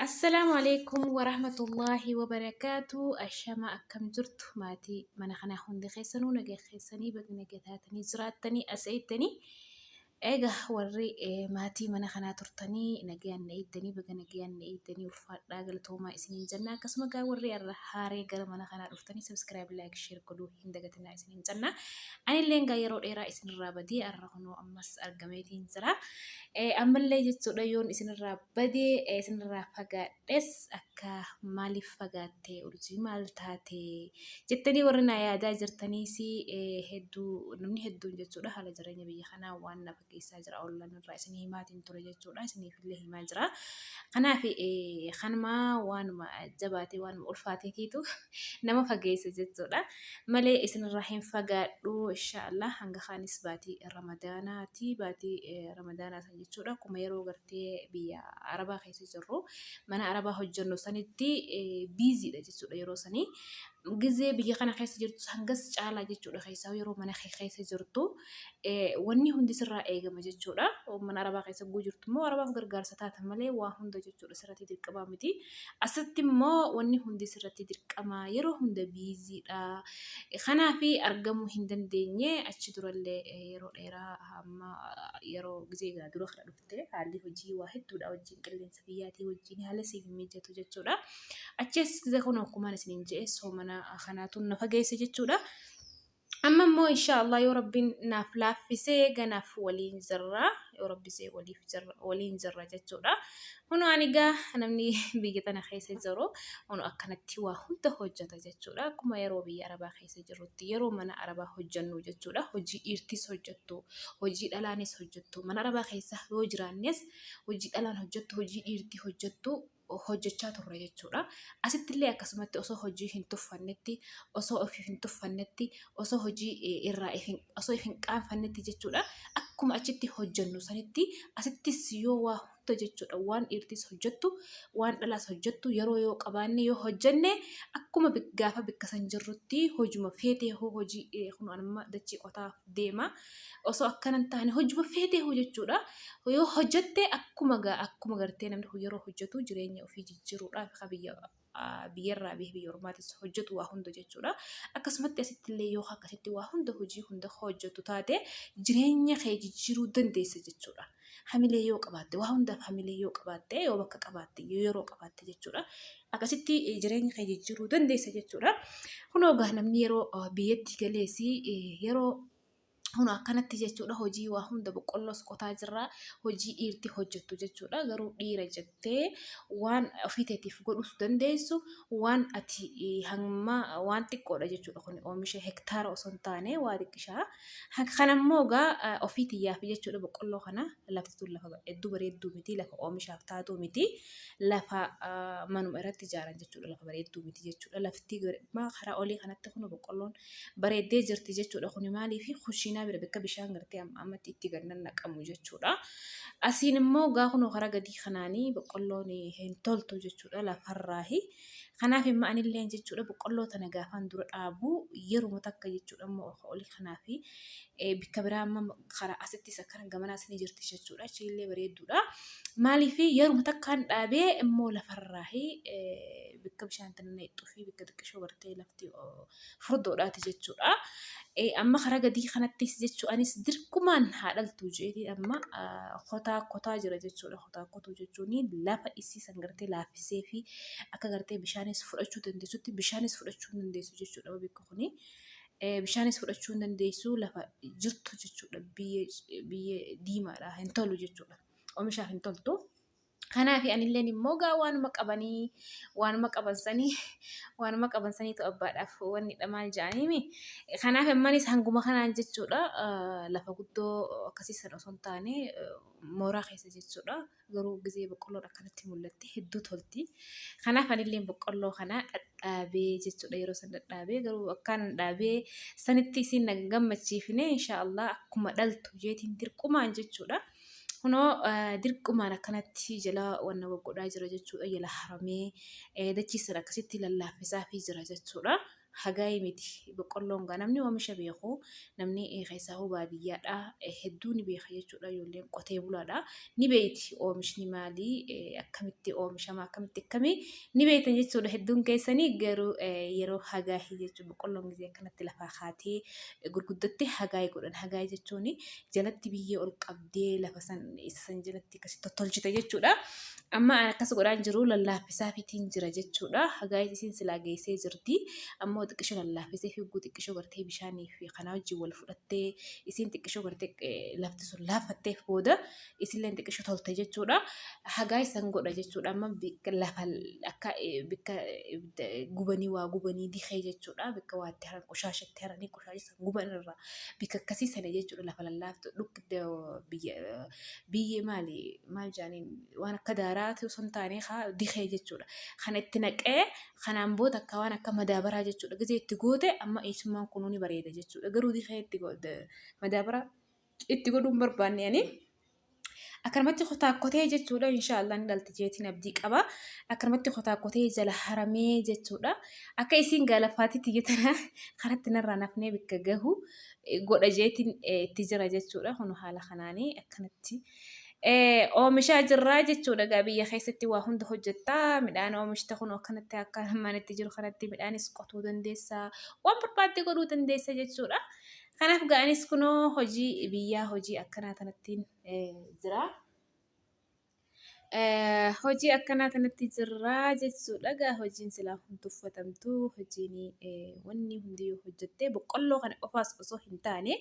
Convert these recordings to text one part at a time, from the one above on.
السلام عليكم ورحمة الله وبركاته. الشما أكم جرت ماتي من خنا هندي خيسنو نجي خيسني بقنا جتاتني زراتني أسعدتني إيجا وري ماتي من خنا ترتني نجيان نيدني بقنا نجيان نيدني وفات راجل توما إسنين جنة كسمة جا وري الرحاري قال من خنا رفتني سبسكرايب لايك شير كله هندقتنا إسنين جنة أنا اللي نجايرو إيرا إسن الرابدي الرهنو أمس أرجميتين زرا ammallee jechuudha yoon isinirraa badee isinirraa fagaadhes akka maaliif fagaattee urjii maal taate jettanii warri na yaadaa jirtaniis hedduu namni hedduun jechuudha haala jireenya biyya kanaa waan na fageessaa jira ollaan irraa isinii himaatiin ture jechuudha isiniifillee himaa jira. Kanaaf kanumaa waanuma jabaatee waanuma ulfaateetiitu nama fageessa jechuudha. Malee isinirraa hin fagaadhu inshaallah hanga kaanis baatii ramadaanaati baatii ramadaanaa san jechuudha. Akkuma yeroo gartee biyya Arabaa keessa jirru mana Arabaa hojjennu sanitti biiziidha jechuudha yeroo sanii. Gizee biyya kana keessa jirtu hangas caalaa jechuudha keessaa yeroo mana keessa jirtu wanni hundi sirraa eegama jechuudha. Mana Arabaa keessa guu jirtu immoo Arabaaf gargaarsa taatan malee waa hunda jechuudha sirratti dirqamaa miti. Asitti immoo wanni hundi sirratti dirqamaa yeroo hunda biiziidha. Kanaaf argamuu hin dandeenye achi durallee yeroo dheeraa hamma yeroo gizee dura kana dhufte haalli hojii waa hedduudha wajjin qilleensa biyyaatii wajjin haala siif mijatu jechuudha. Achis gizee kun akkuma isiniin jedhe soomana kanaatu na fageesse jechuudha. Amma immoo inshaallah yoo rabbiin naaf laaffisee ganaaf waliin jirra yoo rabbisee waliin jirra jechuudha. Hunu anigaa namni biyya tana keessa jiru hunu akkanatti waa hunda hojjeta jechuudha. Akkuma yeroo biyya Arabaa keessa jirrutti yeroo mana Arabaa hojjennu jechuudha. Hojii dhiirtis hojjettu, hojii dhalaanis hojjettu. Mana Arabaa keessa yoo jiraannes hojii dhalaan hojjettu, hojii dhiirti hojjettu hojjechaa turre jechuudha. Asittillee akkasumatti osoo hojii hin tuffannetti, osoo ofii hin tuffannetti, osoo hojii irraa osoo hin qaanfannetti jechuudha. Akkuma achitti hojjennu sanitti asittis yoo waa hunda jechuudha waan dhiirtis hojjettu, waan dhalaas hojjettu yeroo yoo qabaanne yoo hojjenne akkuma gaafa bikka san jirrutti hojuma feetee hojii kun amma dachii qotaa deema. Osoo akkanan taane hojuma feetee jechuudha. Yoo hojjette akkuma gartee namni yeroo hojjetu jireenya ofii jijjiiruudhaaf biyyarraa biyya ormaatis hojjetu waa hunda jechuudha. Akkasumatti asittillee yoo akkasitti waa hunda hojii hunda hojjetu taate jireenya kee jijjiiruu dandeessa jechuudha. Hamilee yoo qabaatte waa hundaaf hamilee yoo qabaatte yoo bakka qabaatte yeroo qabaatte jechuudha. Akkasitti jireenya kee jijjiiruu dandeessa jechuudha. Kunoo gaa namni yeroo biyyatti galeesi yeroo hunu akkanatti jechuudha hojii waa hunda boqqolloos qotaa jirra hojii dhiirti hojjettu jechuudha. Garuu dhiira jettee waan ofiiteetiif godhuu dandeessu waan ati hamma waan xiqqoodha jechuudha. Kun oomisha hektaara osoo hin taane waa xiqqishaa. Kanammoo gaa ofiitiyyaaf jechuudha boqqolloo kana lafti tun lafa hedduu bareedduu miti lafa oomishaaf taatu miti lafa manuma irratti ijaaran jechuudha lafa bareedduu miti jechuudha. Lafti karaa olii kanatti kun boqqolloon bareeddee jirti jechuudha. Kun maaliif kushiinaa bira bakka bishaan gartee ammatti itti gannan naqamu jechuudha. Asiin immoo gaafuma karaa gadii kanaanii boqqolloon hin toltu jechuudha lafarraahi. Kanaaf immoo anillee jechuudha boqqolloo tana gaafaan dura dhaabu yeroo takka jechuudha immoo olii kanaafi bakka biraa amma karaa asittis akkana gamanaas ni jirti jechuudha. Achillee bareedduudha. Maaliif yeroo takkaan dhaabee immoo lafarraahi bakka bishaan tana neexxuu fi bakka xiqqishoo gartee lafti furdoodhaati jechuudha. Amma karaa gadii kanattis jechuun anis dirqumaan haadhaltuu jedhee amma qotaa jira jechuudha. Qotuu jechuun lafa isiisan gartee laaffisee fi akka gartee bishaanis fudhachuu dandeessutti bishaanis fudhachuu dandeessu jechuudha. Bakka kuni bishaanis fudhachuu dandeessu lafa jirtu jechuudha. Biyya diimaadha hin tolu jechuudha. Oomishaaf hin toltu. Kanaaf anilleen immoo gaa waanuma qabansanii ta'u abbaadhaaf wanni dhamaal ja'aniimi. Kanaaf ammanis hanguma kanaan jechuudha lafa guddoo akkasii sana osoo hin taane mooraa keessa jechuudha. Garuu gizee boqqolloon akkanatti mul'atti hedduu tolti. Kanaaf anilleen boqqolloo kana dhadhaabee jechuudha yeroo san dhadhaabee garuu akkaan dhaabee sanitti isin na gammachiifne inshaallah akkuma dhaltu jeetiin dirqumaan jechuudha. Kunoo dirqumaan akkanatti jala wanna godhaa jira jechuudha. Jala haramee dachiisan akkasitti lallaafisaa fi jira jechuudha. hagaay miti boqqolloon gaa namni oomisha beeku namni keessaa hoo baadiyyaadha hedduu ni beeka jechuudha ijoolleen qotee bulaadha ni beekti oomishni maalii akkamitti oomishama akkamitti akkamii ni beektan jechuudha hedduun keessanii garuu yeroo hagaay jechuudha boqqolloon gisee akkanatti lafaa kaatee gurguddatti hagaay godhan hagaay jechuun jalatti biyyee ol qabdee lafa san jalatti akkasitti tottolchite jechuudha. Amma akkas godhaan jiru lallaafisaa fitiin jira jechuudha. Hagaay isin silaa geessee jirti. Ammoo xiqqishoo lallaafisee fiiguu xiqqishoo gartee bishaanii fi kanaa wajjin wal fudhattee isin xiqqishoo gartee lafti sun laaffatteef booda isillee xiqqishoo tolte jechuudha. Hagaay san godha jechuudha. Amma lafa akka bikka gubanii waa gubanii dikee jechuudha. Bikka waatti haran qushaashatti haranii qushaashii san guban irraa bikka akkasii sana jechuudha lafa lallaaftu dhukkee biyyee maal jaaniin waan akka daaraati osoo hin taane dikee jechuudha. Kan itti naqee kanaan booda akka waan akka madaabaraa jechuudha. Gisee itti goote amma eessummaan kunuu ni bareeda jechuudha. Garuu dikee itti madaabaraa itti godhuun barbaanne ani. Akkanumatti kotaakkotee jechuudha inshaallah ni dhalti jeetiin abdii qaba. Akkanumatti kotaakkotee jala haramee jechuudha. Akka isiin gaalafaatitti jetana karatti narraa nafnee bikka gahu godha jeetiin itti jira jechuudha. Kun haala kanaanii akkanatti oomishaa jirraa jechuudha. Gaa biyya keessatti waa hunda hojjettaa midhaan oomishta kun akkanatti akka hammaan itti jiru kanatti midhaanis qotuu dandeessaa waan barbaadde godhuu dandeessa jechuudha. Kanaaf ga'anis kunoo hojii biyyaa hojii akkanaa kanattiin jira. Hojii akkanaa kanatti jirraa jechuudha. Gaa hojiin silaa huntuuffatamtu hojiin wanni hundi hojjettee boqqolloo kana qofaas osoo hin taane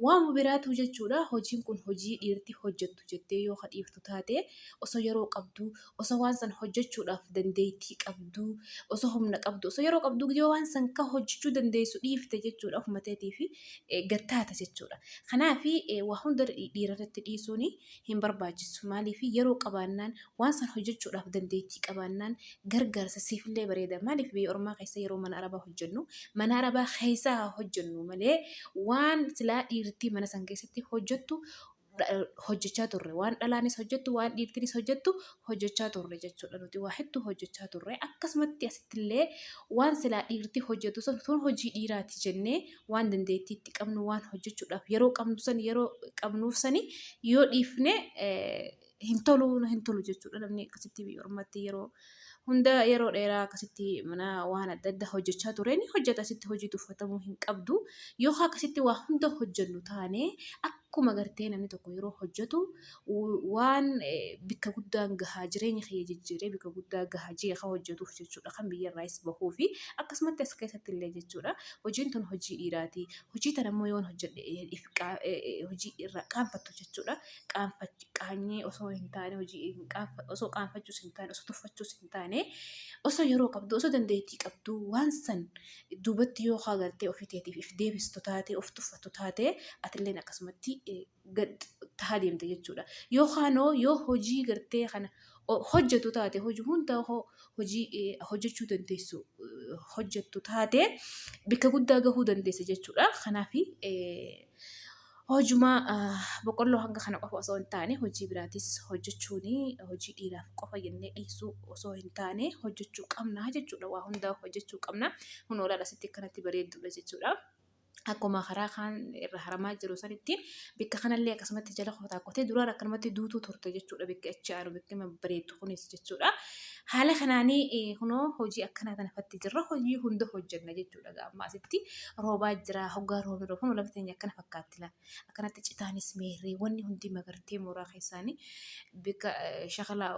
waan biraatu jechuudha. Hojiin kun hojii dhiirti hojjettu jettee yoo hadhiiftu taate osoo yeroo qabdu osoo waan san hojjechuudhaaf dandeettii qabdu osoo humna qabdu osoo yeroo qabdu yoo waan san ka hojjechuu dandeessu dhiifte jechuudha ofuma teetii fi gattaata jechuudha. Kanaaf waa hunda dhiirarratti dhiisuun hin barbaachisu maaliif yeroo qabaannaa waan san hojjechuudhaaf dandeettii qabaannaan gargaarsa siifillee bareeda maaliif biyya ormaa keessa yeroo mana arabaa hojjennu mana arabaa keessaa hojjennu malee waan silaa dhiirtii mana san keessatti hojjettu hojjechaa turre waan dhalaanis hojjettu waan dhiirtinis hojjettu hojjechaa turre jechuudha. Nuti waa hedduu hojjechaa turre akkasumatti asittillee waan silaa dhiirtii hojjettu sun hojii dhiiraati jennee waan dandeettiitti qabnu waan hojjechuudhaaf yeroo qabnu san yeroo qabnuuf sani yoo dhiifne hin tolu jechuudha. Namni akkasitti biyya ormaatti yeroo hunda yeroo dheeraa akkasitti mana waan adda addaa hojjechaa ture ni hojjeta asitti hojii tuffatamuu hin qabdu. Yoo akkasitti waa hunda hojjennu taane akkuma gartee namni tokko yeroo hojjetu waan bikka guddaan gahaa jireenya kiyya jijjiiree bikka guddaa gahaa jeeqa hojjetuuf jechuudha. Kan biyya irraas bahuu fi akkasumatti as keessatti illee jechuudha. Hojiin tun hojii dhiiraati. Hojii tan ammoo yoon hojjedhe hojii irraa qaanfattu jechuudha. Qaanyee osoo hin taane hojii osoo qaanfachuus hin taane osoo tuffachuus hin taane osoo yeroo qabdu osoo dandeettii qabdu waan san duubatti yoo agartee ofii teetiif if deebistu taate of tuffattu taate atilleen akkasumatti tahaa deemte jechuudha. Yoo hojii gartee kana hojjetu taate hojii hunda hojii hojjechuu dandeessu hojjettu taate bikka guddaa gahuu dandeessa jechuudha. Kanaaf hojuma boqqolloo hanga kana qofa osoo hin taane hojii biraatis hojjechuun hojii dhiiraaf qofa jennee dhiisuu osoo hin taane hojjechuu qabna jechuudha. Waa hundaa hojjechuu qabna. Kun olaadha asitti akkanatti bareeddudha jechuudha. Akkuma karaa kaan irra haramaa jiru sanitti bikka kanallee akkasumatti jala kotaakkotee duraan akkanumatti duutuu turte jechuudha. Bikka achi aanu bikka bareeddu kunis jechuudha. Haala kanaanii kunoo hojii akkanaa kanafatti jirra. Hojii hunda hojjenna jechuudha. Amma asitti roobaa jira. Hoggaa roobni roobu kun lafti akkana fakkaatti la. Akkanatti citaanis meerree wanni hundi magartee mooraa keessaanii bikka shaqala